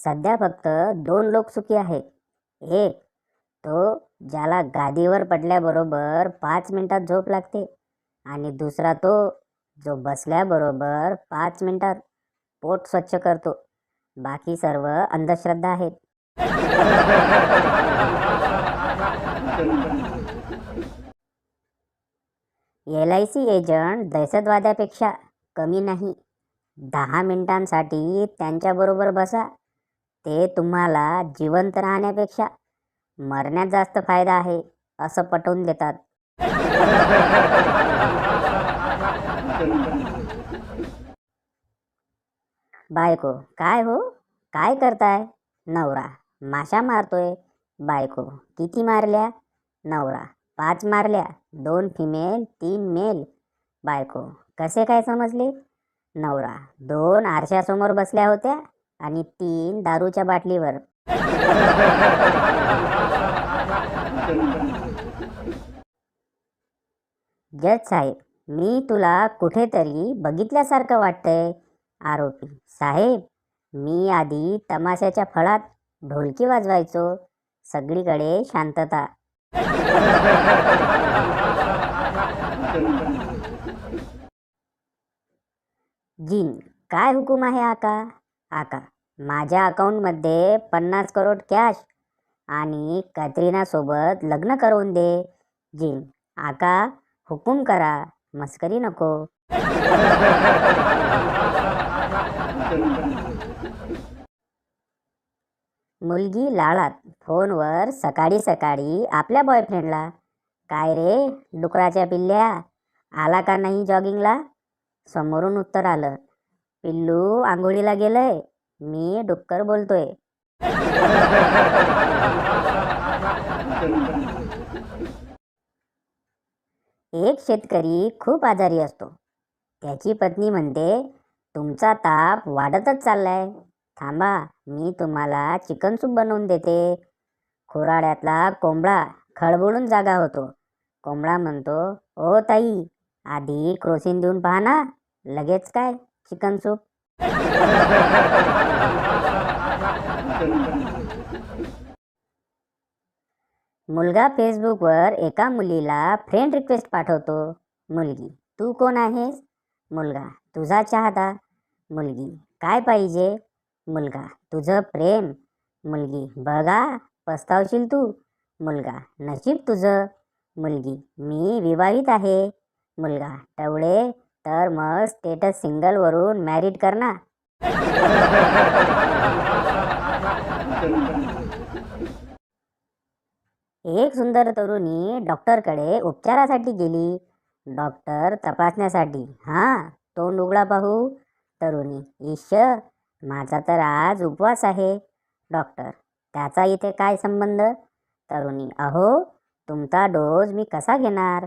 सध्या फक्त दोन लोक सुखी आहेत. एक तो ज्याला गादीवर पडल्याबरोबर 5 मिनिटात झोप लागते आणि दुसरा तो जो बसल्याबरोबर 5 मिनिटात पोट स्वच्छ करतो. बाकी सर्व अंधश्रद्धा आहेत. LIC एजंट दहशतवाद्यापेक्षा कमी नाही. 10 मिनिटांसाठी त्यांच्याबरोबर बसा. ते तुम्हाला जिवंत राहण्यापेक्षा मरण्यात जास्त फायदा आहे असं पटवून देतात. बायको, काय हो, काय करताय? नवरा, माशा मारतोय. बायको, किती मारल्या? नवरा, 5 मारल्या, 2 फिमेल 3 मेल. बायको, कसे काय समजले? नवरा, 2 आरशासमोर बसल्या होत्या आणि 3 दारूच्या बाटलीवर. जज साहेब, मी तुला कुठेतरी बघितल्यासारखं वाटतंय. आरोपी, साहेब, मी आधी तमाशाच्या फळात ढोलकी वाजवायचो. सगळीकडे शांतता. जीन, काय हुकूम आहे आका? आका, माझ्या अकाउंटमध्ये 50 करोड कॅश आणि कॅटरीना सोबत लग्न करून दे. जीन, आका, हुकूम करा, मस्करी नको. मुलगी लाडात फोनवर सकाळी सकाळी आपल्या बॉयफ्रेंडला, काय रे डुकराच्या पिल्ल्या, आला का नाही जॉगिंगला? समोरून उत्तर आलं, पिल्लू आंघोळीला गेलंय, मी डुक्कर बोलतोय. एक शेतकरी खूप आजारी असतो. त्याची पत्नी म्हणते, तुमचा ताप वाढतच चाललाय, थांबा, मी तुम्हाला चिकन सूप बनवून देते. खोराड्यातला कोंबडा खळबळून जागा होतो. कोंबडा म्हणतो, ओ ताई, आधी क्रोसिन देऊन पहा ना, लगेच काय चिकन सूप. मुलगा फेसबुकवर एका मुलीला फ्रेंड रिक्वेस्ट पाठवतो. मुलगी, तू कोण आहेस? मुलगा, तुझा चाहता. मुलगी, काय पाहिजे? मुलगा, तुझं प्रेम. मुलगी, बघा, पस्तावशील तू. मुलगा, नशीब तुझं. मुलगी, मी विवाहित आहे. मुलगा, टवळे, तर मग स्टेटस सिंगलवरून मॅरिड कर ना. एक सुंदर तरुणी डॉक्टरकडे उपचारासाठी गेली. डॉक्टर तपासण्यासाठी, हां, तोंड उघडा पाहू. तरुणी, ईश, माझा तर आज उपवास आहे. डॉक्टर, त्याचा इथे काय संबंध? तरुणी, अहो, तुमचा डोस मी कसा घेणार?